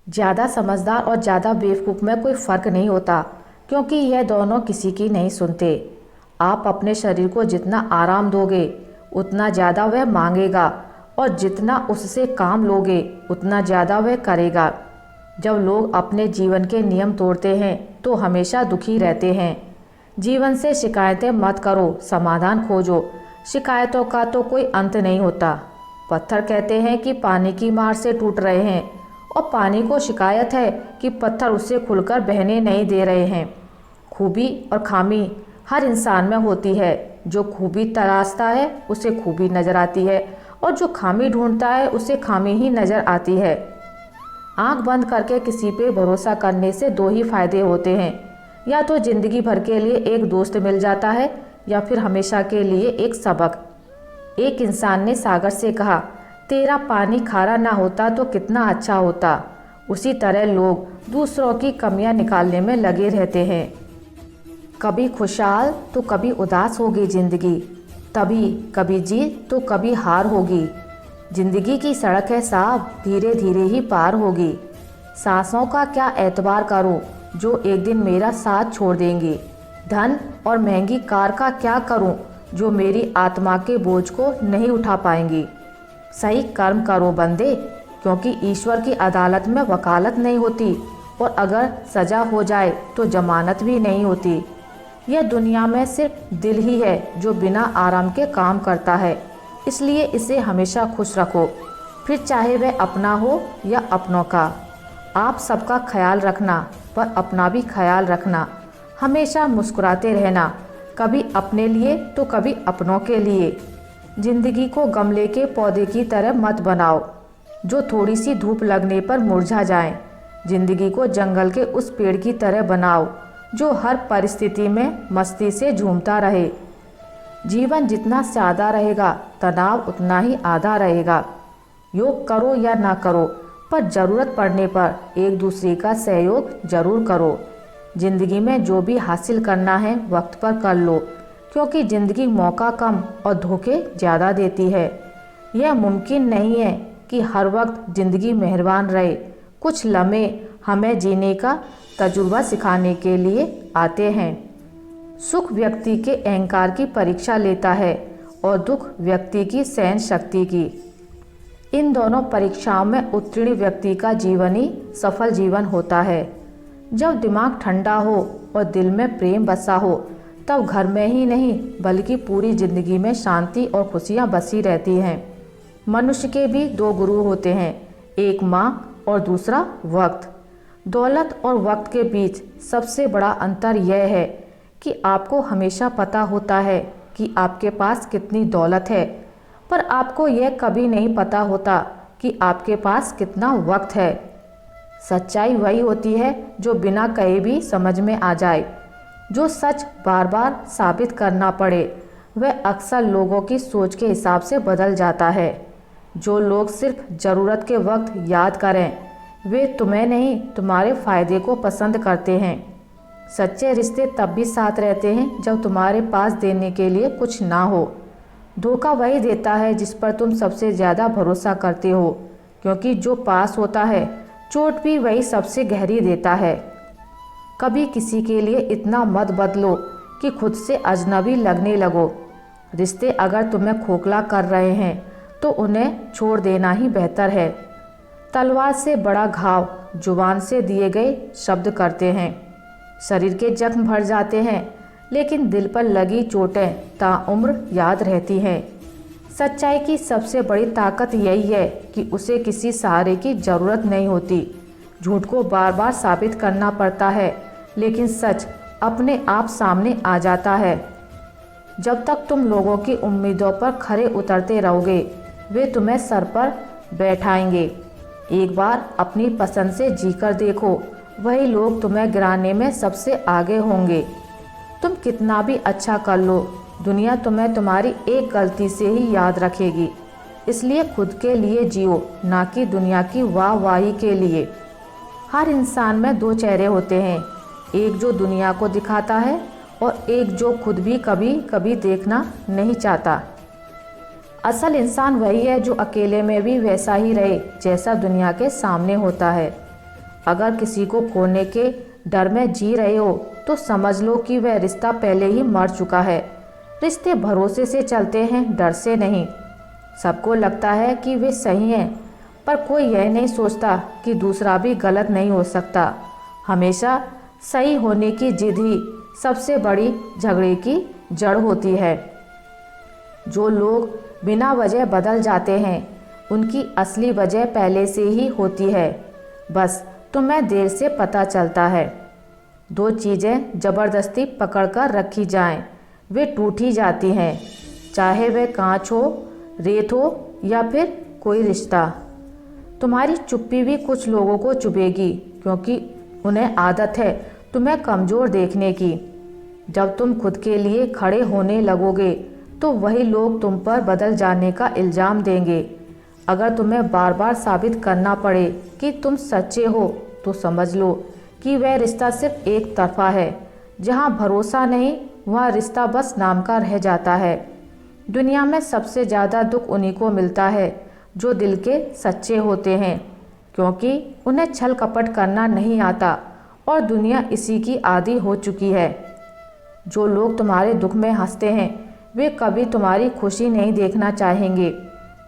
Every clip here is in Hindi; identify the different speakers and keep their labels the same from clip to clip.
Speaker 1: ज़्यादा समझदार और ज़्यादा बेवकूफ़ में कोई फ़र्क नहीं होता, क्योंकि यह दोनों किसी की नहीं सुनते। आप अपने शरीर को जितना आराम दोगे उतना ज़्यादा वह मांगेगा, और जितना उससे काम लोगे उतना ज़्यादा वह करेगा। जब लोग अपने जीवन के नियम तोड़ते हैं तो हमेशा दुखी रहते हैं। जीवन से शिकायतें मत करो, समाधान खोजो। शिकायतों का तो कोई अंत नहीं होता। पत्थर कहते हैं कि पानी की मार से टूट रहे हैं, और पानी को शिकायत है कि पत्थर उससे खुलकर बहने नहीं दे रहे हैं। खूबी और खामी हर इंसान में होती है। जो खूबी तलाशता है उसे खूबी नज़र आती है, और जो खामी ढूंढता है उसे खामी ही नज़र आती है। आंख बंद करके किसी पे भरोसा करने से दो ही फायदे होते हैं, या तो ज़िंदगी भर के लिए एक दोस्त मिल जाता है, या फिर हमेशा के लिए एक सबक। एक इंसान ने सागर से कहा, तेरा पानी खारा ना होता तो कितना अच्छा होता। उसी तरह लोग दूसरों की कमियां निकालने में लगे रहते हैं। कभी खुशहाल तो कभी उदास होगी ज़िंदगी, तभी कभी जीत तो कभी हार होगी। ज़िंदगी की सड़क है साहब, धीरे धीरे ही पार होगी। सांसों का क्या एतबार करूं जो एक दिन मेरा साथ छोड़ देंगी। धन और महंगी कार का क्या करूं जो मेरी आत्मा के बोझ को नहीं उठा पाएंगी। सही कर्म करो बंदे, क्योंकि ईश्वर की अदालत में वकालत नहीं होती, और अगर सजा हो जाए तो जमानत भी नहीं होती। यह दुनिया में सिर्फ दिल ही है जो बिना आराम के काम करता है, इसलिए इसे हमेशा खुश रखो, फिर चाहे वह अपना हो या अपनों का। आप सबका ख्याल रखना, पर अपना भी ख्याल रखना। हमेशा मुस्कुराते रहना, कभी अपने लिए तो कभी अपनों के लिए। जिंदगी को गमले के पौधे की तरह मत बनाओ जो थोड़ी सी धूप लगने पर मुरझा जाए। जिंदगी को जंगल के उस पेड़ की तरह बनाओ जो हर परिस्थिति में मस्ती से झूमता रहे। जीवन जितना सादा रहेगा तनाव उतना ही आधा रहेगा। योग करो या ना करो, पर ज़रूरत पड़ने पर एक दूसरे का सहयोग जरूर करो। जिंदगी में जो भी हासिल करना है वक्त पर कर लो, क्योंकि ज़िंदगी मौका कम और धोखे ज़्यादा देती है। यह मुमकिन नहीं है कि हर वक्त ज़िंदगी मेहरबान रहे। कुछ लम्हे हमें जीने का तजुर्बा सिखाने के लिए आते हैं। सुख व्यक्ति के अहंकार की परीक्षा लेता है, और दुख व्यक्ति की सहन शक्ति की। इन दोनों परीक्षाओं में उत्तीर्ण व्यक्ति का जीवन ही सफल जीवन होता है। जब दिमाग ठंडा हो और दिल में प्रेम बसा हो, तब घर में ही नहीं बल्कि पूरी जिंदगी में शांति और खुशियां बसी रहती हैं। मनुष्य के भी दो गुरु होते हैं, एक माँ और दूसरा वक्त। दौलत और वक्त के बीच सबसे बड़ा अंतर यह है कि आपको हमेशा पता होता है कि आपके पास कितनी दौलत है, पर आपको यह कभी नहीं पता होता कि आपके पास कितना वक्त है। सच्चाई वही होती है जो बिना कहे भी समझ में आ जाए। जो सच बार बार साबित करना पड़े वह अक्सर लोगों की सोच के हिसाब से बदल जाता है। जो लोग सिर्फ ज़रूरत के वक्त याद करें वे तुम्हें नहीं तुम्हारे फ़ायदे को पसंद करते हैं। सच्चे रिश्ते तब भी साथ रहते हैं जब तुम्हारे पास देने के लिए कुछ ना हो। धोखा वही देता है जिस पर तुम सबसे ज़्यादा भरोसा करते हो, क्योंकि जो पास होता है चोट भी वही सबसे गहरी देता है। कभी किसी के लिए इतना मत बदलो कि खुद से अजनबी लगने लगो। रिश्ते अगर तुम्हें खोखला कर रहे हैं तो उन्हें छोड़ देना ही बेहतर है। तलवार से बड़ा घाव जुबान से दिए गए शब्द करते हैं। शरीर के जख्म भर जाते हैं, लेकिन दिल पर लगी चोटें ताउम्र याद रहती हैं। सच्चाई की सबसे बड़ी ताकत यही है कि उसे किसी सहारे की ज़रूरत नहीं होती। झूठ को बार बार साबित करना पड़ता है, लेकिन सच अपने आप सामने आ जाता है। जब तक तुम लोगों की उम्मीदों पर खरे उतरते रहोगे वे तुम्हें सर पर बैठाएंगे। एक बार अपनी पसंद से जीकर देखो, वही लोग तुम्हें गिराने में सबसे आगे होंगे। तुम कितना भी अच्छा कर लो, दुनिया तुम्हें तुम्हारी एक गलती से ही याद रखेगी। इसलिए खुद के लिए जियो, ना कि दुनिया की वाहवाही के लिए। हर इंसान में दो चेहरे होते हैं, एक जो दुनिया को दिखाता है और एक जो खुद भी कभी कभी देखना नहीं चाहता। असल इंसान वही है जो अकेले में भी वैसा ही रहे जैसा दुनिया के सामने होता है। अगर किसी को खोने के डर में जी रहे हो तो समझ लो कि वह रिश्ता पहले ही मर चुका है। रिश्ते भरोसे से चलते हैं, डर से नहीं। सबको लगता है कि वे सही हैं, पर कोई यह नहीं सोचता कि दूसरा भी गलत नहीं हो सकता। हमेशा सही होने की जिद ही सबसे बड़ी झगड़े की जड़ होती है। जो लोग बिना वजह बदल जाते हैं उनकी असली वजह पहले से ही होती है, बस तुम्हें देर से पता चलता है। दो चीज़ें ज़बरदस्ती पकड़कर रखी जाएं, वे टूट ही जाती हैं, चाहे वह कांच हो, रेत हो या फिर कोई रिश्ता। तुम्हारी चुप्पी भी कुछ लोगों को चुभेगी, क्योंकि उन्हें आदत है तुम्हें कमज़ोर देखने की। जब तुम खुद के लिए खड़े होने लगोगे तो वही लोग तुम पर बदल जाने का इल्ज़ाम देंगे। अगर तुम्हें बार बार साबित करना पड़े कि तुम सच्चे हो तो समझ लो कि वह रिश्ता सिर्फ एक तरफा है। जहाँ भरोसा नहीं वहाँ रिश्ता बस नाम का रह जाता है। दुनिया में सबसे ज़्यादा दुख उन्हीं को मिलता है जो दिल के सच्चे होते हैं, क्योंकि उन्हें छल कपट करना नहीं आता और दुनिया इसी की आदी हो चुकी है। जो लोग तुम्हारे दुख में हंसते हैं वे कभी तुम्हारी खुशी नहीं देखना चाहेंगे।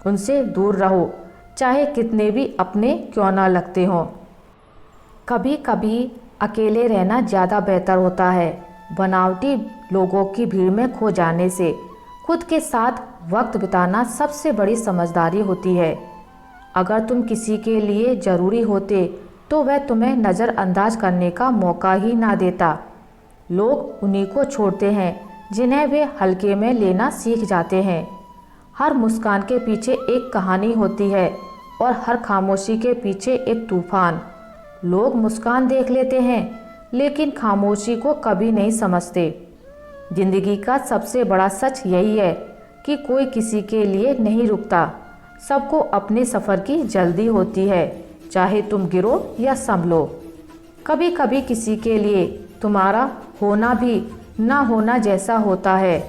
Speaker 1: उनसे दूर रहो, चाहे कितने भी अपने क्यों ना लगते हों। कभी कभी अकेले रहना ज़्यादा बेहतर होता है, बनावटी लोगों की भीड़ में खो जाने से। खुद के साथ वक्त बिताना सबसे बड़ी समझदारी होती है। अगर तुम किसी के लिए ज़रूरी होते तो वह तुम्हें नज़रअंदाज करने का मौका ही ना देता। लोग उन्हीं को छोड़ते हैं जिन्हें वे हल्के में लेना सीख जाते हैं। हर मुस्कान के पीछे एक कहानी होती है और हर खामोशी के पीछे एक तूफान। लोग मुस्कान देख लेते हैं लेकिन खामोशी को कभी नहीं समझते। जिंदगी का सबसे बड़ा सच यही है कि कोई किसी के लिए नहीं रुकता। सबको अपने सफ़र की जल्दी होती है, चाहे तुम गिरो या संभलो। कभी कभी किसी के लिए तुम्हारा होना भी ना होना जैसा होता है।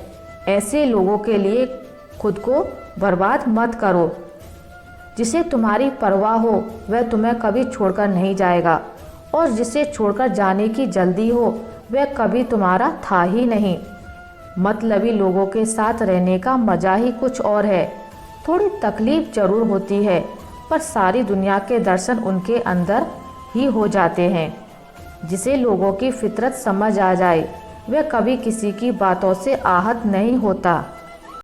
Speaker 1: ऐसे लोगों के लिए खुद को बर्बाद मत करो। जिसे तुम्हारी परवाह हो वह तुम्हें कभी छोड़कर नहीं जाएगा, और जिसे छोड़कर जाने की जल्दी हो वह कभी तुम्हारा था ही नहीं। मतलबी लोगों के साथ रहने का मज़ा ही कुछ और है। थोड़ी तकलीफ जरूर होती है, पर सारी दुनिया के दर्शन उनके अंदर ही हो जाते हैं। जिसे लोगों की फितरत समझ आ जाए वह कभी किसी की बातों से आहत नहीं होता।